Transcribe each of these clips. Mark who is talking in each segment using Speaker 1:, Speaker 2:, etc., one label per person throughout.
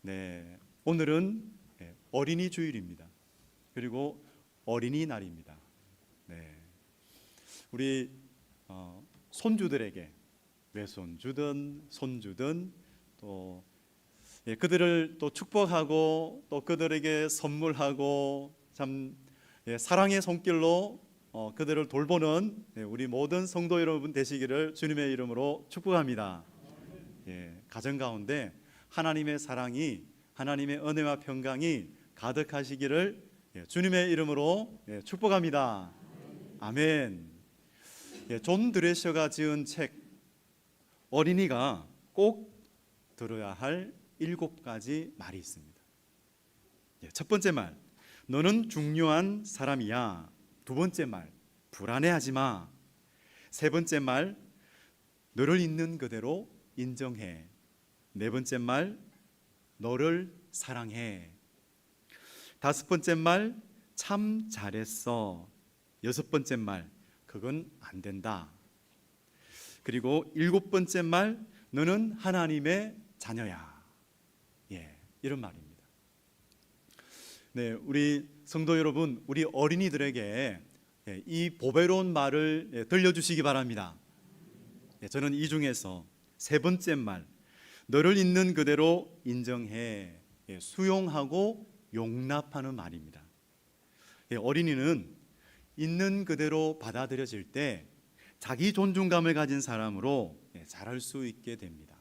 Speaker 1: 네, 오늘은 어린이 주일입니다. 그리고 어린이날입니다. 네, 우리 손주들에게 외손주든 손주든 또 그들을 또 축복하고 또 그들에게 선물하고 참 사랑의 손길로 그들을 돌보는 우리 모든 성도 여러분 되시기를 주님의 이름으로 축복합니다. 가정 가운데 하나님의 사랑이, 하나님의 은혜와 평강이 가득하시기를 주님의 이름으로 축복합니다. 아멘. 존 드레셔가 지은 책 어린이가 꼭 들어야 할 7가지 말이 있습니다. 첫 번째 말, 너는 중요한 사람이야. 두 번째 말, 불안해하지 마. 세 번째 말, 너를 있는 그대로 인정해. 네 번째 말, 너를 사랑해. 다섯 번째 말, 참 잘했어. 여섯 번째 말, 그건 안 된다. 그리고 일곱 번째 말, 너는 하나님의 자녀야. 이런 말입니다. 네, 우리 성도 여러분, 우리 어린이들에게 이 보배로운 말을 들려주시기 바랍니다. 저는 이 중에서 세 번째 말, 너를 있는 그대로 인정해, 수용하고 용납하는 말입니다. 어린이는 있는 그대로 받아들여질 때 자기 존중감을 가진 사람으로 자랄 수 있게 됩니다.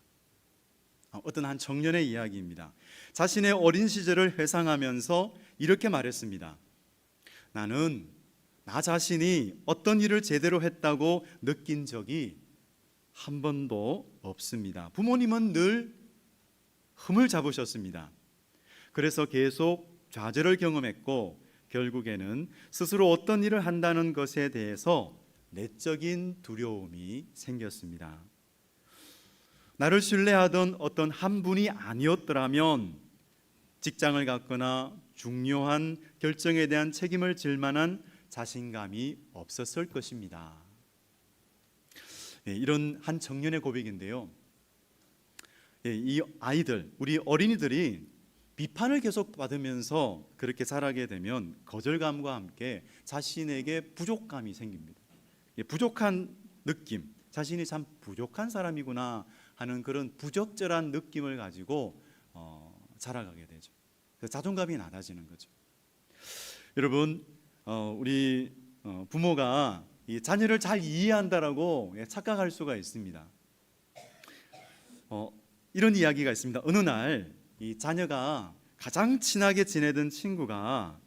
Speaker 1: 어떤 한 청년의 이야기입니다. 자신의 어린 시절을 회상하면서 이렇게 말했습니다. 나는 나 자신이 어떤 일을 제대로 했다고 느낀 적이 한 번도 없습니다. 부모님은 늘 흠을 잡으셨습니다. 그래서 계속 좌절을 경험했고 결국에는 스스로 어떤 일을 한다는 것에 대해서 내적인 두려움이 생겼습니다. 나를 신뢰하던 어떤 한 분이 아니었더라면 직장을 갖거나 중요한 결정에 대한 책임을 질 만한 자신감이 없었을 것입니다. 이런 한 청년의 고백인데요. 이 아이들, 우리 어린이들이 비판을 계속 받으면서 그렇게 자라게 되면 거절감과 함께 자신에게 부족감이 생깁니다. 부족한 느낌, 자신이 참 부족한 사람이구나 하는 그런 부적절한 느낌을 가지고 자라가게 되죠. 그래서 자존감이 낮아지는 거죠. 여러분, 우리 부모가 이 자녀를 잘 이해한다라고 착각할 수가 있습니다. 이런 이야기가 있습니다. 어느 날 이 자녀가 가장 친하게 지내던 친구가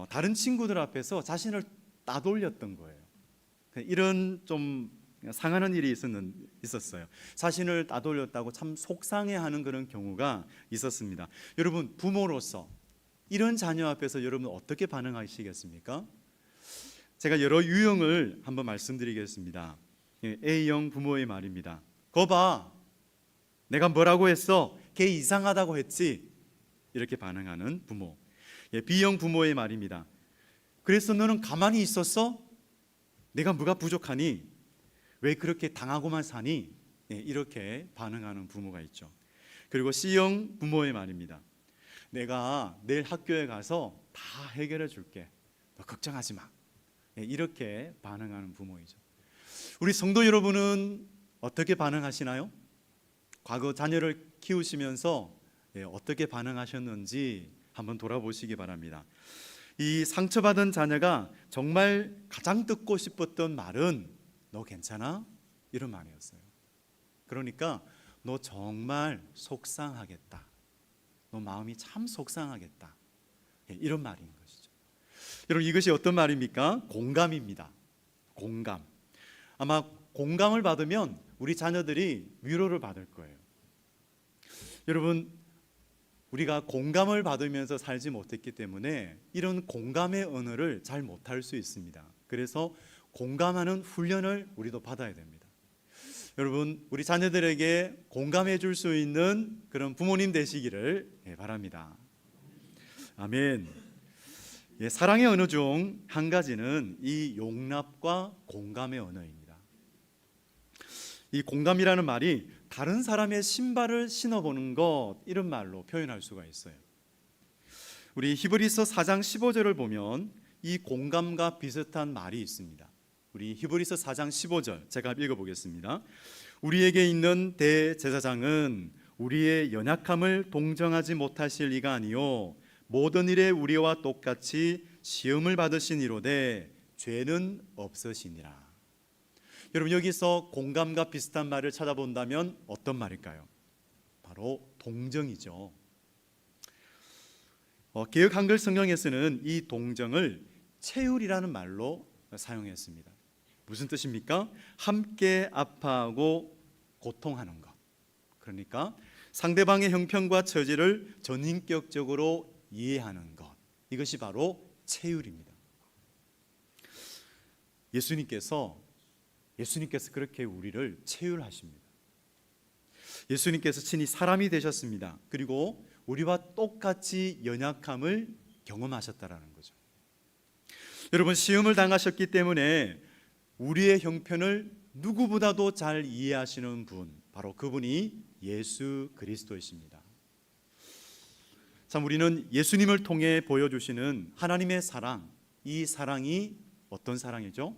Speaker 1: 다른 친구들 앞에서 자신을 따돌렸던 거예요. 이런 좀 상하는 일이 있었어요. 자신을 따돌렸다고 참 속상해하는 그런 경우가 있었습니다. 여러분, 부모로서 이런 자녀 앞에서 여러분 어떻게 반응하시겠습니까? 제가 여러 유형을 한번 말씀드리겠습니다. A형 부모의 말입니다. 거 봐, 내가 뭐라고 했어? 걔 이상하다고 했지? 이렇게 반응하는 부모. B형 부모의 말입니다. 그래서 너는 가만히 있었어? 내가 뭐가 부족하니? 왜 그렇게 당하고만 사니? 이렇게 반응하는 부모가 있죠. 그리고 C형 부모의 말입니다. 내가 내일 학교에 가서 다 해결해 줄게. 너 걱정하지 마. 이렇게 반응하는 부모이죠. 우리 성도 여러분은 어떻게 반응하시나요? 과거 자녀를 키우시면서 어떻게 반응하셨는지 한번 돌아보시기 바랍니다. 이 상처받은 자녀가 정말 가장 듣고 싶었던 말은 너 괜찮아? 이런 말이었어요. 그러니까 너 정말 속상하겠다. 너 마음이 참 속상하겠다. 이런 말인 것이죠. 여러분, 이것이 어떤 말입니까? 공감입니다. 공감. 아마 공감을 받으면 우리 자녀들이 위로를 받을 거예요. 여러분, 우리가 공감을 받으면서 살지 못했기 때문에 이런 공감의 언어를 잘 못할 수 있습니다. 그래서 공감하는 훈련을 우리도 받아야 됩니다. 여러분, 우리 자녀들에게 공감해 줄 수 있는 그런 부모님 되시기를 바랍니다. 아멘. 사랑의 언어 중 한 가지는 이 용납과 공감의 언어입니다. 이 공감이라는 말이 다른 사람의 신발을 신어보는 것, 이런 말로 표현할 수가 있어요. 우리 히브리서 4장 15절을 보면 이 공감과 비슷한 말이 있습니다. 우리 히브리서 4장 15절 제가 읽어보겠습니다. 우리에게 있는 대제사장은 우리의 연약함을 동정하지 못하실 이가 아니요 모든 일에 우리와 똑같이 시험을 받으신 이로되 죄는 없으시니라. 여러분, 여기서 공감과 비슷한 말을 찾아본다면 어떤 말일까요? 바로 동정이죠. 개역 한글 성경에서는 이 동정을 체휼이라는 말로 사용했습니다. 무슨 뜻입니까? 함께 아파하고 고통하는 것. 그러니까 상대방의 형편과 처지를 전인격적으로 이해하는 것. 이것이 바로 체휼입니다. 예수님께서 그렇게 우리를 체휼하십니다. 예수님께서 친히 사람이 되셨습니다. 그리고 우리와 똑같이 연약함을 경험하셨다라는 거죠. 여러분, 시험을 당하셨기 때문에 우리의 형편을 누구보다도 잘 이해하시는 분, 바로 그분이 예수 그리스도이십니다. 참, 우리는 예수님을 통해 보여주시는 하나님의 사랑, 이 사랑이 어떤 사랑이죠?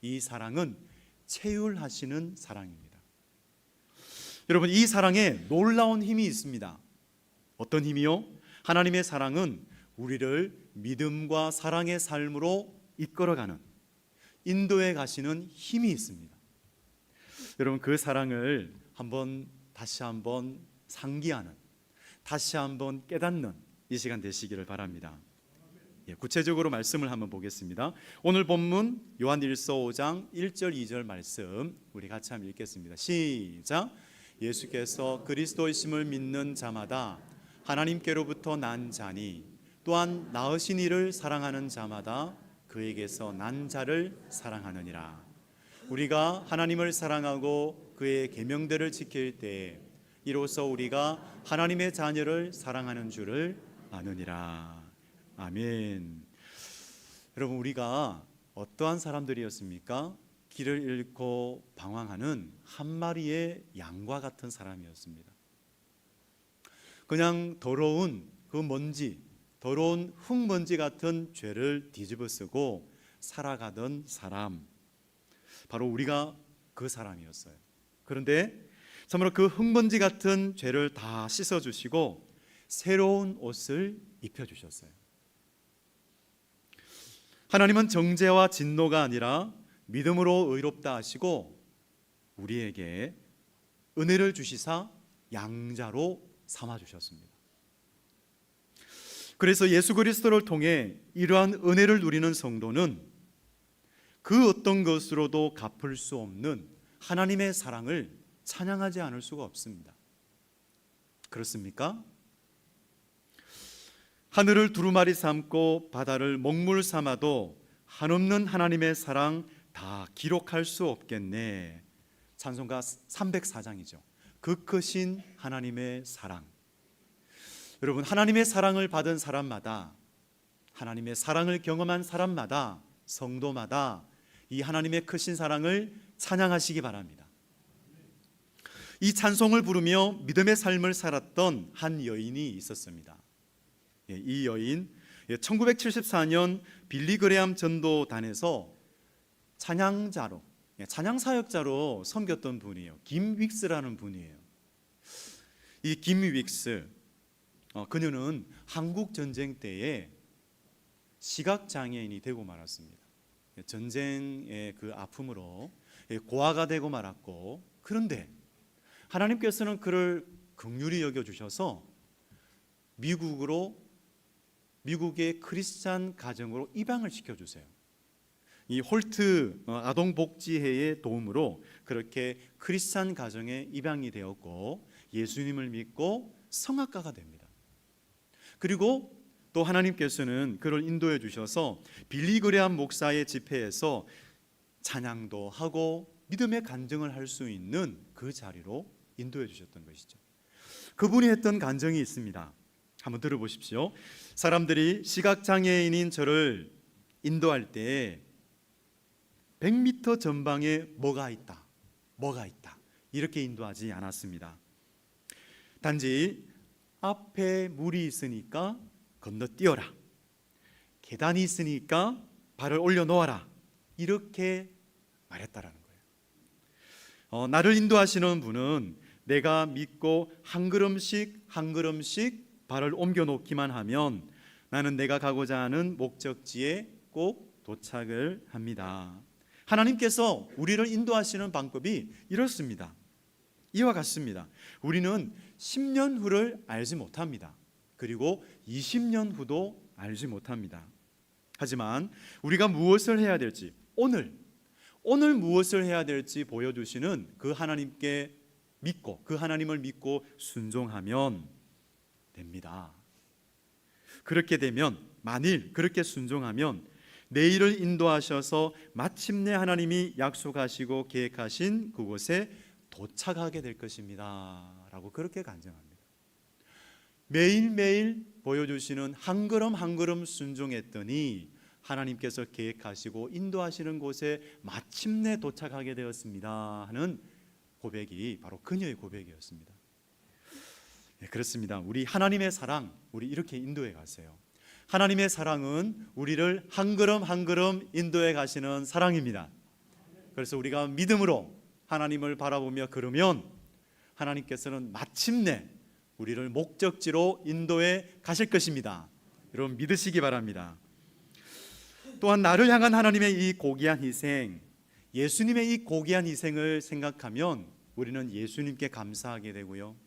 Speaker 1: 이 사랑은 체휼하시는 사랑입니다. 여러분, 이 사랑에 놀라운 힘이 있습니다. 어떤 힘이요? 하나님의 사랑은 우리를 믿음과 사랑의 삶으로 이끌어가는, 인도해 가시는 힘이 있습니다. 여러분, 그 사랑을 다시 한번 상기하는, 다시 한번 깨닫는 이 시간 되시기를 바랍니다. 구체적으로 말씀을 한번 보겠습니다. 오늘 본문 요한일서 5장 1절 2절 말씀 우리 같이 한번 읽겠습니다. 시작. 예수께서 그리스도이심을 믿는 자마다 하나님께로부터 난 자니 또한 낳으신 이를 사랑하는 자마다 그에게서 난 자를 사랑하느니라. 우리가 하나님을 사랑하고 그의 계명들을 지킬 때에 이로써 우리가 하나님의 자녀를 사랑하는 줄을 아느니라. 아멘. 여러분, 우리가 어떠한 사람들이었습니까? 길을 잃고 방황하는 한 마리의 양과 같은 사람이었습니다. 그냥 더러운 더러운 흙먼지 같은 죄를 뒤집어 쓰고 살아가던 사람, 바로 우리가 그 사람이었어요. 그런데 참으로 그 흙먼지 같은 죄를 다 씻어주시고 새로운 옷을 입혀주셨어요. 하나님은 정죄와 진노가 아니라 믿음으로 의롭다 하시고 우리에게 은혜를 주시사 양자로 삼아주셨습니다. 그래서 예수 그리스도를 통해 이러한 은혜를 누리는 성도는 그 어떤 것으로도 갚을 수 없는 하나님의 사랑을 찬양하지 않을 수가 없습니다. 그렇습니까? 하늘을 두루마리 삼고 바다를 먹물 삼아도 한없는 하나님의 사랑 다 기록할 수 없겠네. 찬송가 304장이죠. 그 크신 하나님의 사랑. 여러분, 하나님의 사랑을 받은 사람마다, 하나님의 사랑을 경험한 사람마다, 성도마다 이 하나님의 크신 사랑을 찬양하시기 바랍니다. 이 찬송을 부르며 믿음의 삶을 살았던 한 여인이 있었습니다. 이 여인, 1974년 빌리 그레암 전도단에서 찬양자로, 찬양사역자로 섬겼던 분이에요. 김 윅스라는 분이에요. 이 김 윅스, 그녀는 한국 전쟁 때에 시각장애인이 되고 말았습니다. 전쟁의 그 아픔으로 고아가 되고 말았고, 그런데 하나님께서는 그를 긍휼히 여겨주셔서 미국의 크리스찬 가정으로 입양을 시켜주세요. 이 홀트 아동복지회의 도움으로 그렇게 크리스찬 가정에 입양이 되었고 예수님을 믿고 성악가가 됩니다. 그리고 또 하나님께서는 그를 인도해 주셔서 빌리 그레암 목사의 집회에서 찬양도 하고 믿음의 간증을 할 수 있는 그 자리로 인도해 주셨던 것이죠. 그분이 했던 간증이 있습니다. 한번 들어보십시오. 사람들이 시각장애인인 저를 인도할 때 100m 전방에 뭐가 있다 이렇게 인도하지 않았습니다. 단지 앞에 물이 있으니까 건너뛰어라, 계단이 있으니까 발을 올려놓아라, 이렇게 말했다라는 거예요. 나를 인도하시는 분은 내가 믿고 한 걸음씩 한 걸음씩 발을 옮겨놓기만 하면 나는 내가 가고자 하는 목적지에 꼭 도착을 합니다. 하나님께서 우리를 인도하시는 방법이 이렇습니다. 이와 같습니다. 우리는 10년 후를 알지 못합니다. 그리고 20년 후도 알지 못합니다. 하지만 우리가 무엇을 해야 될지, 오늘 무엇을 해야 될지 보여주시는 그 하나님께 믿고, 그 하나님을 믿고 순종하면 됩니다. 그렇게 되면, 만일 그렇게 순종하면 내일을 인도하셔서 마침내 하나님이 약속하시고 계획하신 그곳에 도착하게 될 것입니다 라고 그렇게 간증합니다. 매일매일 보여주시는 한 걸음 한 걸음 순종했더니 하나님께서 계획하시고 인도하시는 곳에 마침내 도착하게 되었습니다 하는 고백이 바로 그녀의 고백이었습니다. 네, 그렇습니다. 우리 하나님의 사랑, 우리 이렇게 인도해 가세요. 하나님의 사랑은 우리를 한 걸음 한 걸음 인도해 가시는 사랑입니다. 그래서 우리가 믿음으로 하나님을 바라보며 걸으면 하나님께서는 마침내 우리를 목적지로 인도해 가실 것입니다. 여러분 믿으시기 바랍니다. 또한 나를 향한 하나님의 이 고귀한 희생, 예수님의 이 고귀한 희생을 생각하면 우리는 예수님께 감사하게 되고요,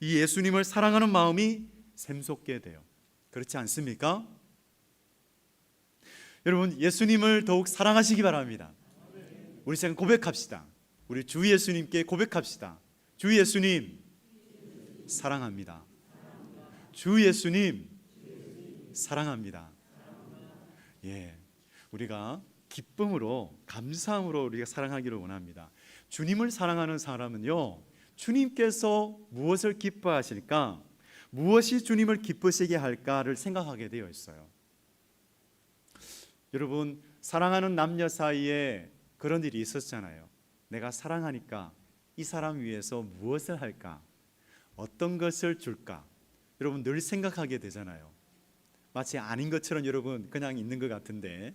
Speaker 1: 이 예수님을 사랑하는 마음이 샘솟게 돼요. 그렇지 않습니까? 여러분 예수님을 더욱 사랑하시기 바랍니다. 우리 지금 고백합시다. 우리 주 예수님께 고백합시다. 주 예수님 사랑합니다. 주 예수님 사랑합니다. 예, 우리가 기쁨으로, 감사함으로 우리가 사랑하기를 원합니다. 주님을 사랑하는 사람은요, 주님께서 무엇을 기뻐하실까, 무엇이 주님을 기쁘시게 할까를 생각하게 되어 있어요. 여러분 사랑하는 남녀 사이에 그런 일이 있었잖아요. 내가 사랑하니까 이 사람 위해서 무엇을 할까, 어떤 것을 줄까, 여러분 늘 생각하게 되잖아요. 마치 아닌 것처럼 여러분 그냥 있는 것 같은데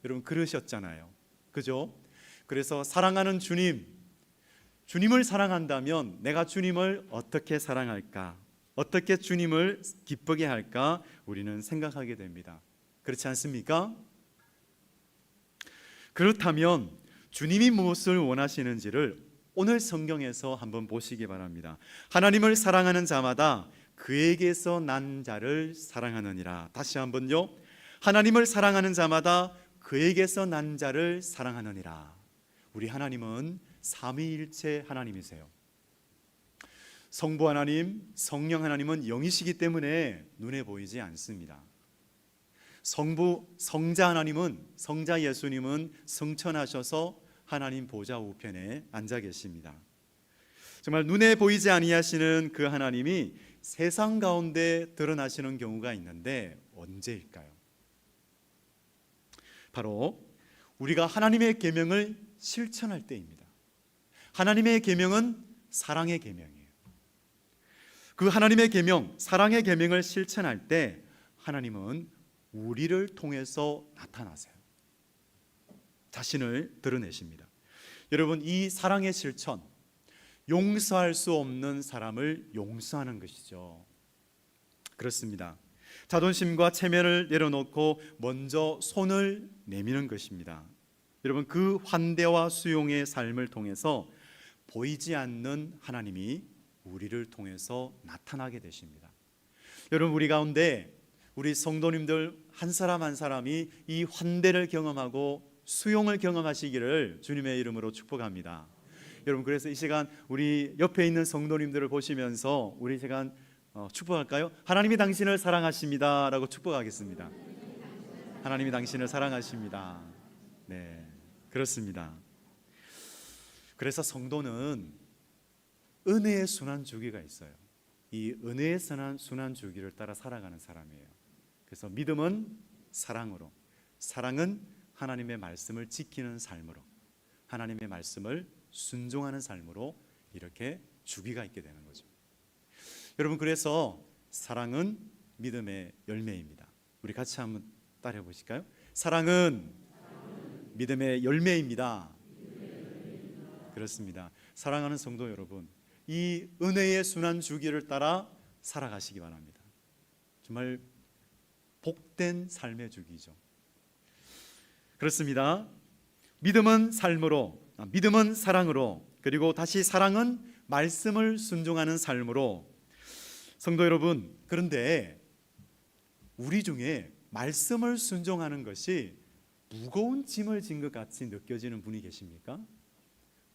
Speaker 1: 여러분 그러셨잖아요. 그죠? 그래서 사랑하는 주님을 사랑한다면 내가 주님을 어떻게 사랑할까, 어떻게 주님을 기쁘게 할까 우리는 생각하게 됩니다. 그렇지 않습니까? 그렇다면 주님이 무엇을 원하시는지를 오늘 성경에서 한번 보시기 바랍니다. 하나님을 사랑하는 자마다 그에게서 난 자를 사랑하느니라. 다시 한번요. 하나님을 사랑하는 자마다 그에게서 난 자를 사랑하느니라. 우리 하나님은 삼위일체 하나님이세요. 성부 하나님, 성령 하나님은 영이시기 때문에 눈에 보이지 않습니다. 성자 하나님은, 성자 예수님은 성천하셔서 하나님 보좌 우편에 앉아 계십니다. 정말 눈에 보이지 아니하시는 그 하나님이 세상 가운데 드러나시는 경우가 있는데 언제일까요? 바로 우리가 하나님의 계명을 실천할 때입니다. 하나님의 계명은 사랑의 계명이에요. 그 하나님의 계명, 사랑의 계명을 실천할 때 하나님은 우리를 통해서 나타나세요. 자신을 드러내십니다. 여러분 이 사랑의 실천, 용서할 수 없는 사람을 용서하는 것이죠. 그렇습니다. 자존심과 체면을 내려놓고 먼저 손을 내미는 것입니다. 여러분 그 환대와 수용의 삶을 통해서 보이지 않는 하나님이 우리를 통해서 나타나게 되십니다. 여러분 우리 가운데 우리 성도님들 한 사람 한 사람이 이 환대를 경험하고 수용을 경험하시기를 주님의 이름으로 축복합니다. 여러분 그래서 이 시간 우리 옆에 있는 성도님들을 보시면서 우리 시간 축복할까요? 하나님이 당신을 사랑하십니다 라고 축복하겠습니다. 하나님이 당신을 사랑하십니다. 네, 그렇습니다. 그래서 성도는 은혜의 순환주기가 있어요. 이 은혜의 순환주기를 따라 살아가는 사람이에요. 그래서 믿음은 사랑으로, 사랑은 하나님의 말씀을 지키는 삶으로, 하나님의 말씀을 순종하는 삶으로 이렇게 주기가 있게 되는 거죠. 여러분, 그래서 사랑은 믿음의 열매입니다. 우리 같이 한번 따라해 보실까요? 사랑은 믿음의 열매입니다. 그렇습니다. 사랑하는 성도 여러분, 이 은혜의 순환 주기를 따라 살아가시기 바랍니다. 정말 복된 삶의 주기죠. 그렇습니다. 믿음은 삶으로, 믿음은 사랑으로, 그리고 다시 사랑은 말씀을 순종하는 삶으로. 성도 여러분, 그런데 우리 중에 말씀을 순종하는 것이 무거운 짐을 진 것 같이 느껴지는 분이 계십니까?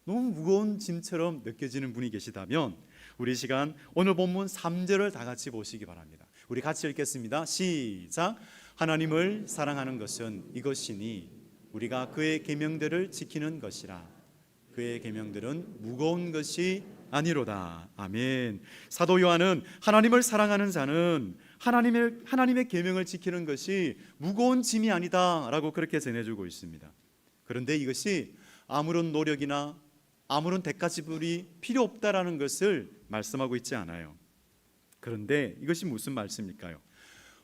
Speaker 1: 너무 무거운 짐처럼 느껴지는 분이 계시다면 우리 시간 오늘 본문 3절을 다 같이 보시기 바랍니다. 우리 같이 읽겠습니다. 시작. 하나님을 사랑하는 것은 이것이니 우리가 그의 계명들을 지키는 것이라. 그의 계명들은 무거운 것이 아니로다. 아멘. 사도 요한은 하나님을 사랑하는 자는 하나님의 계명을 지키는 것이 무거운 짐이 아니다라고 그렇게 전해주고 있습니다. 그런데 이것이 아무런 노력이나 아무런 대가 지불이 필요 없다라는 것을 말씀하고 있지 않아요. 그런데 이것이 무슨 말씀일까요?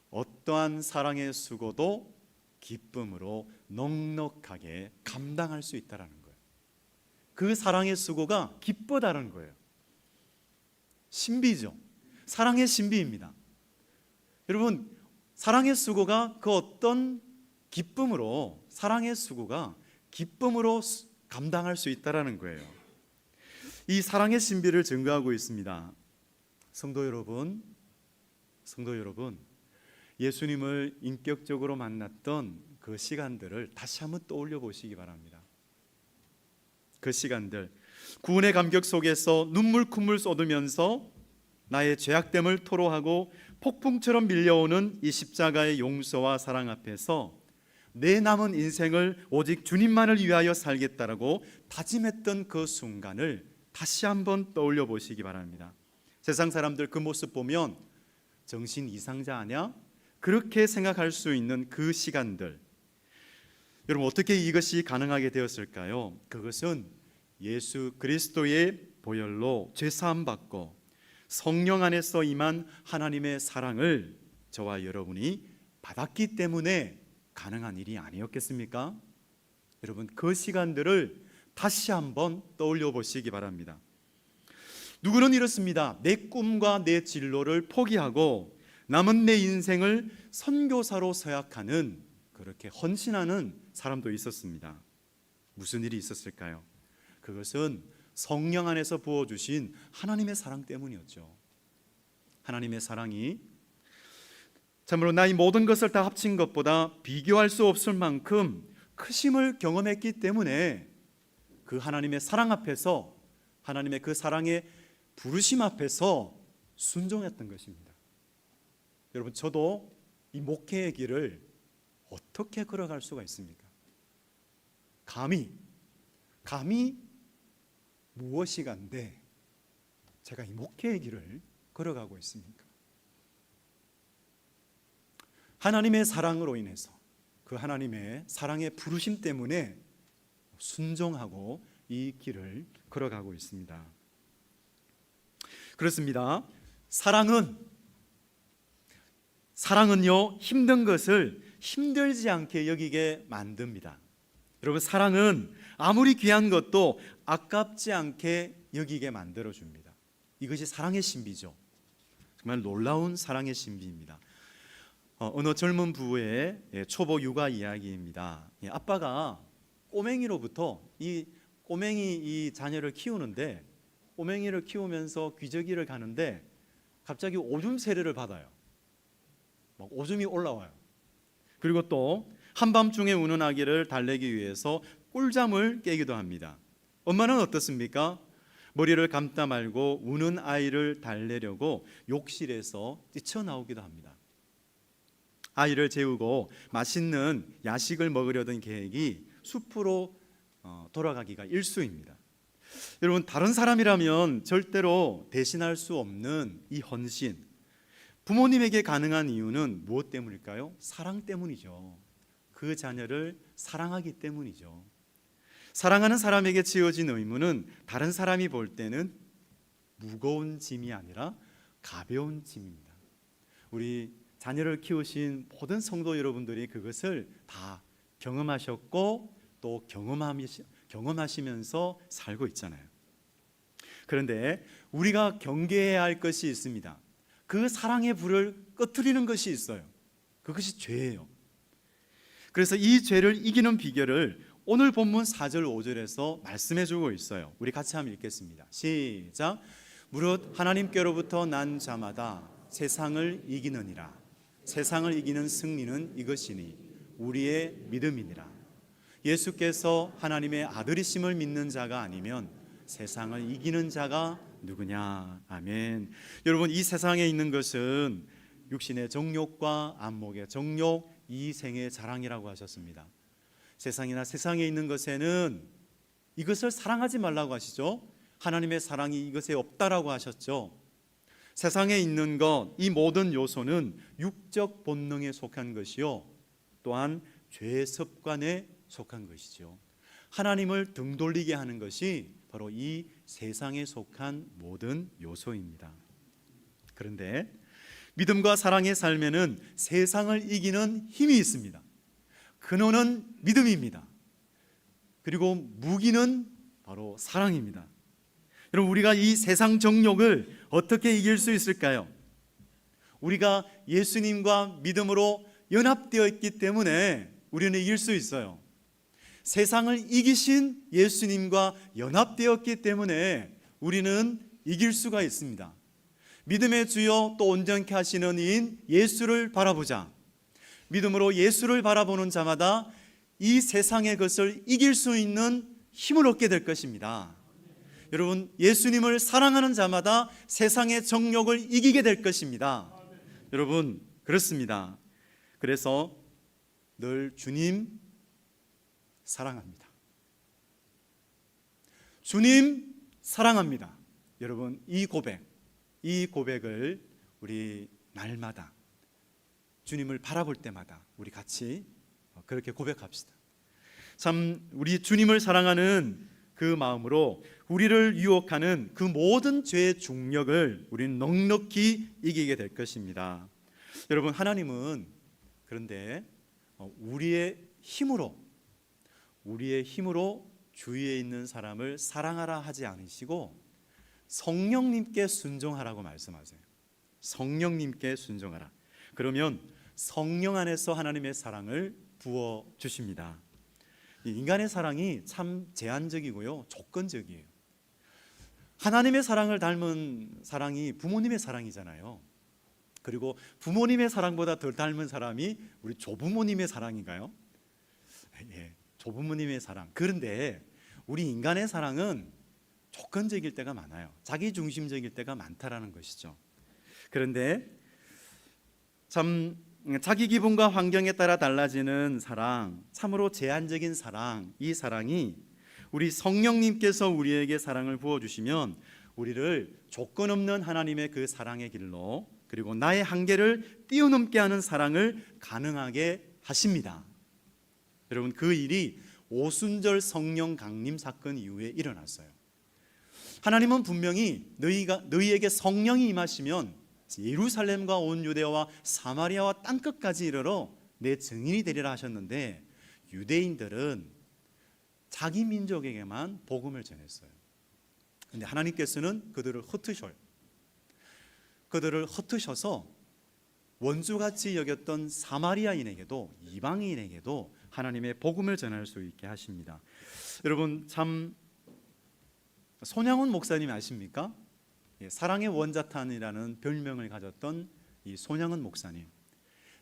Speaker 1: 어떠한 사랑의 수고도 기쁨으로 넉넉하게 감당할 수 있다라는 거예요. 그 사랑의 수고가 기쁘다는 거예요. 신비죠. 사랑의 신비입니다. 여러분, 사랑의 수고가 그 어떤 기쁨으로, 사랑의 수고가 기쁨으로 감당할 수 있다라는 거예요. 이 사랑의 신비를 증거하고 있습니다. 성도 여러분, 예수님을 인격적으로 만났던 그 시간들을 다시 한번 떠올려 보시기 바랍니다. 그 시간들, 구원의 감격 속에서 눈물 콧물 쏟으면서 나의 죄악됨을 토로하고 폭풍처럼 밀려오는 이 십자가의 용서와 사랑 앞에서 내 남은 인생을 오직 주님만을 위하여 살겠다라고 다짐했던 그 순간을 다시 한번 떠올려 보시기 바랍니다. 세상 사람들 그 모습 보면 정신 이상자 아냐? 그렇게 생각할 수 있는 그 시간들, 여러분 어떻게 이것이 가능하게 되었을까요? 그것은 예수 그리스도의 보혈로 죄사함 받고 성령 안에서 임한 하나님의 사랑을 저와 여러분이 받았기 때문에 가능한 일이 아니었겠습니까? 여러분 그 시간들을 다시 한번 떠올려 보시기 바랍니다. 누구는 이렇습니다. 내 꿈과 내 진로를 포기하고 남은 내 인생을 선교사로 서약하는, 그렇게 헌신하는 사람도 있었습니다. 무슨 일이 있었을까요? 그것은 성령 안에서 부어주신 하나님의 사랑 때문이었죠. 하나님의 사랑이 참으로 나의 모든 것을 다 합친 것보다 비교할 수 없을 만큼 크심을 경험했기 때문에 그 하나님의 사랑 앞에서, 하나님의 그 사랑의 부르심 앞에서 순종했던 것입니다. 여러분 저도 이 목회의 길을 어떻게 걸어갈 수가 있습니까? 감히 무엇이간데 제가 이 목회의 길을 걸어가고 있습니까? 하나님의 사랑으로 인해서, 그 하나님의 사랑의 부르심 때문에 순종하고 이 길을 걸어가고 있습니다. 그렇습니다. 사랑은요 힘든 것을 힘들지 않게 여기게 만듭니다. 여러분 사랑은 아무리 귀한 것도 아깝지 않게 여기게 만들어줍니다. 이것이 사랑의 신비죠. 정말 놀라운 사랑의 신비입니다. 어느 젊은 부부의 초보 육아 이야기입니다. 아빠가 꼬맹이로부터 이 자녀를 키우는데, 꼬맹이를 키우면서 귀저귀를 가는데 갑자기 오줌 세례를 받아요. 막 오줌이 올라와요. 그리고 또 한밤중에 우는 아기를 달래기 위해서 꿀잠을 깨기도 합니다. 엄마는 어떻습니까? 머리를 감다 말고 우는 아이를 달래려고 욕실에서 뛰쳐나오기도 합니다. 아이를 재우고 맛있는 야식을 먹으려던 계획이 숲으로 돌아가기가 일쑤입니다. 여러분 다른 사람이라면 절대로 대신할 수 없는 이 헌신, 부모님에게 가능한 이유는 무엇 때문일까요? 사랑 때문이죠. 그 자녀를 사랑하기 때문이죠. 사랑하는 사람에게 지어진 의무는 다른 사람이 볼 때는 무거운 짐이 아니라 가벼운 짐입니다. 우리 자녀를 키우신 모든 성도 여러분들이 그것을 다 경험하셨고 또 경험하시면서 살고 있잖아요. 그런데 우리가 경계해야 할 것이 있습니다. 그 사랑의 불을 꺼트리는 것이 있어요. 그것이 죄예요. 그래서 이 죄를 이기는 비결을 오늘 본문 4절 5절에서 말씀해 주고 있어요. 우리 같이 한번 읽겠습니다. 시작. 무릇 하나님께로부터 난 자마다 세상을 이기느니라. 세상을 이기는 승리는 이것이니 우리의 믿음이니라. 예수께서 하나님의 아들이심을 믿는 자가 아니면 세상을 이기는 자가 누구냐. 아멘. 여러분, 이 세상에 있는 것은 육신의 정욕과 안목의 정욕, 이생의 자랑이라고 하셨습니다. 세상이나 세상에 있는 것에는 이것을 사랑하지 말라고 하시죠. 하나님의 사랑이 이것에 없다라고 하셨죠. 세상에 있는 것, 이 모든 요소는 육적 본능에 속한 것이요, 또한 죄의 습관에 속한 것이죠. 하나님을 등 돌리게 하는 것이 바로 이 세상에 속한 모든 요소입니다. 그런데 믿음과 사랑의 삶에는 세상을 이기는 힘이 있습니다. 근원은 믿음입니다. 그리고 무기는 바로 사랑입니다. 여러분, 우리가 이 세상 정욕을 어떻게 이길 수 있을까요? 우리가 예수님과 믿음으로 연합되어 있기 때문에 우리는 이길 수 있어요. 세상을 이기신 예수님과 연합되었기 때문에 우리는 이길 수가 있습니다. 믿음의 주여 또 온전케 하시는 이인 예수를 바라보자. 믿음으로 예수를 바라보는 자마다 이 세상의 것을 이길 수 있는 힘을 얻게 될 것입니다. 여러분, 예수님을 사랑하는 자마다 세상의 정욕을 이기게 될 것입니다. 여러분, 그렇습니다. 그래서 늘 주님 사랑합니다. 주님 사랑합니다. 여러분, 이 고백을 우리 날마다 주님을 바라볼 때마다 우리 같이 그렇게 고백합시다. 참, 우리 주님을 사랑하는 그 마음으로 우리를 유혹하는 그 모든 죄의 중력을 우리는 넉넉히 이기게 될 것입니다. 여러분, 하나님은 그런데 우리의 힘으로 주위에 있는 사람을 사랑하라 하지 않으시고 성령님께 순종하라고 말씀하세요. 성령님께 순종하라. 그러면 성령 안에서 하나님의 사랑을 부어주십니다. 인간의 사랑이 참 제한적이고요, 조건적이에요. 하나님의 사랑을 닮은 사랑이 부모님의 사랑이잖아요. 그리고 부모님의 사랑보다 덜 닮은 사람이 우리 조부모님의 사랑인가요? 예, 조부모님의 사랑. 그런데 우리 인간의 사랑은 조건적일 때가 많아요. 자기중심적일 때가 많다라는 것이죠. 그런데 참 자기 기분과 환경에 따라 달라지는 사랑, 참으로 제한적인 사랑, 이 사랑이 우리 성령님께서 우리에게 사랑을 부어주시면 우리를 조건 없는 하나님의 그 사랑의 길로, 그리고 나의 한계를 뛰어넘게 하는 사랑을 가능하게 하십니다. 여러분, 그 일이 오순절 성령 강림 사건 이후에 일어났어요. 하나님은 분명히 너희에게 성령이 임하시면 예루살렘과 온 유대와 사마리아와 땅끝까지 이르러 내 증인이 되리라 하셨는데, 유대인들은 자기 민족에게만 복음을 전했어요. 그런데 하나님께서는 그들을 흩으셔서 원수같이 여겼던 사마리아인에게도, 이방인에게도 하나님의 복음을 전할 수 있게 하십니다. 여러분, 참 손양훈 목사님 아십니까? 사랑의 원자탄이라는 별명을 가졌던 이 손양훈 목사님,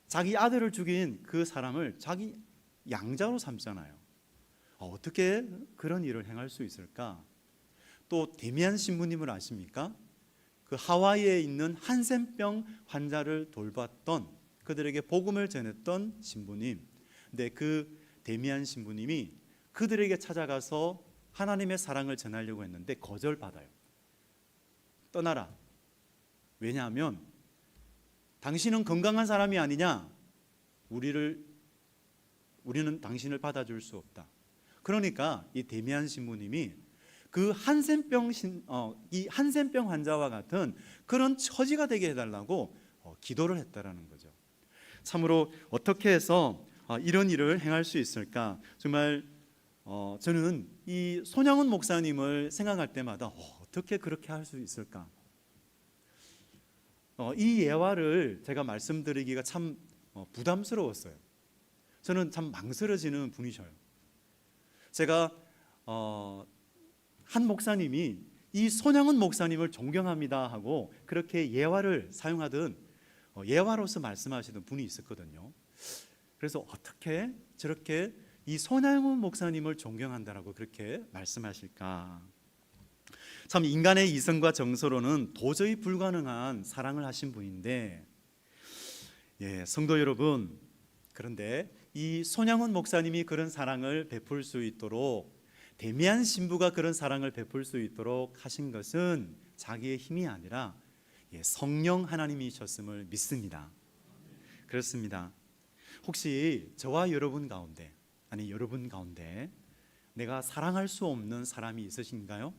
Speaker 1: 자기 아들을 죽인 그 사람을 자기 양자로 삼잖아요. 어떻게 그런 일을 행할 수 있을까? 또 데미안 신부님을 아십니까? 그 하와이에 있는 한센병 환자를 돌봤던, 그들에게 복음을 전했던 신부님. 근데 그 데미안 신부님이 그들에게 찾아가서 하나님의 사랑을 전하려고 했는데 거절받아요. 떠나라. 왜냐하면 당신은 건강한 사람이 아니냐, 우리는 당신을 받아줄 수 없다. 그러니까 이 데미안 신부님이 그 이 한센병 환자와 같은 그런 처지가 되게 해달라고 기도를 했다라는 거죠. 참으로 어떻게 해서 이런 일을 행할 수 있을까? 정말 저는 이 손양훈 목사님을 생각할 때마다 어떻게 그렇게 할 수 있을까? 이 예화를 제가 말씀드리기가 참 부담스러웠어요. 저는 참 망설여지는 분이셔요. 제가 한 목사님이 이 손양훈 목사님을 존경합니다 하고 그렇게 예화를 사용하던 예화로서 말씀하시던 분이 있었거든요. 그래서 어떻게 저렇게 이 손양훈 목사님을 존경한다라고 그렇게 말씀하실까? 참 인간의 이성과 정서로는 도저히 불가능한 사랑을 하신 분인데, 성도 여러분, 그런데 이 손양훈 목사님이 그런 사랑을 베풀 수 있도록, 데미안 신부가 그런 사랑을 베풀 수 있도록 하신 것은 자기의 힘이 아니라 성령 하나님이셨음을 믿습니다. 그렇습니다. 혹시 저와 여러분 가운데, 아니 여러분 가운데 내가 사랑할 수 없는 사람이 있으신가요?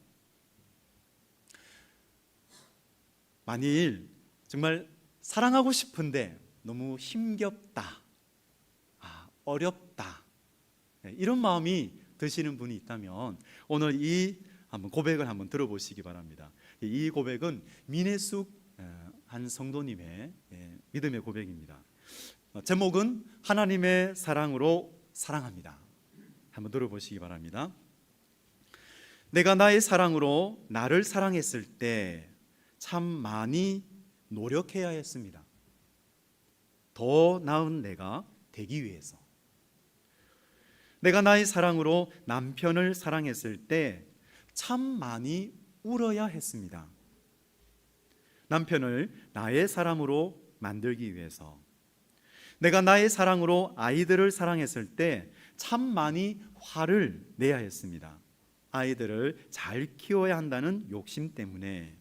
Speaker 1: 만일 정말 사랑하고 싶은데 너무 힘겹다, 어렵다, 이런 마음이 드시는 분이 있다면 오늘 이 한번 고백을 한번 들어보시기 바랍니다. 이 고백은 민혜숙 한 성도님의 믿음의 고백입니다. 제목은 하나님의 사랑으로 사랑합니다. 한번 들어보시기 바랍니다. 내가 나의 사랑으로 나를 사랑했을 때 참 많이 노력해야 했습니다. 더 나은 내가 되기 위해서. 내가 나의 사랑으로 남편을 사랑했을 때 참 많이 울어야 했습니다. 남편을 나의 사람으로 만들기 위해서. 내가 나의 사랑으로 아이들을 사랑했을 때 참 많이 화를 내야 했습니다. 아이들을 잘 키워야 한다는 욕심 때문에.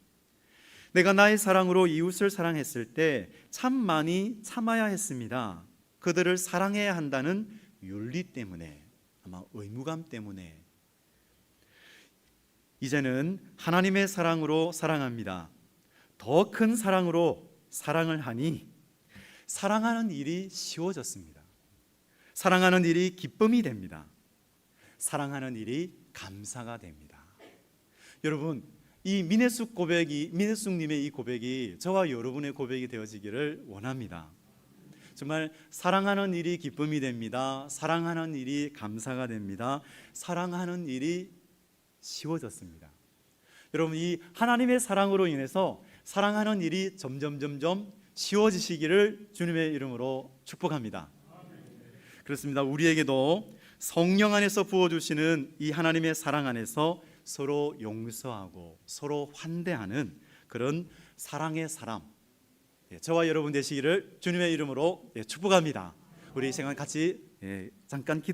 Speaker 1: 내가 나의 사랑으로 이웃을 사랑했을 때 참 많이 참아야 했습니다. 그들을 사랑해야 한다는 윤리 때문에, 아마 의무감 때문에. 이제는 하나님의 사랑으로 사랑합니다. 더 큰 사랑으로 사랑을 하니 사랑하는 일이 쉬워졌습니다. 사랑하는 일이 기쁨이 됩니다. 사랑하는 일이 감사가 됩니다. 여러분, 이 민혜숙님의 이 고백이 저와 여러분의 고백이 되어지기를 원합니다. 정말 사랑하는 일이 기쁨이 됩니다. 사랑하는 일이 감사가 됩니다. 사랑하는 일이 쉬워졌습니다. 여러분, 이 하나님의 사랑으로 인해서 사랑하는 일이 점점 쉬워지시기를 주님의 이름으로 축복합니다. 그렇습니다. 우리에게도 성령 안에서 부어주시는 이 하나님의 사랑 안에서 서로 용서하고 서로 환대하는 그런 사랑의 사람, 저와 여러분 되시기를 주님의 이름으로 축복합니다. 우리 이 시간 같이 잠깐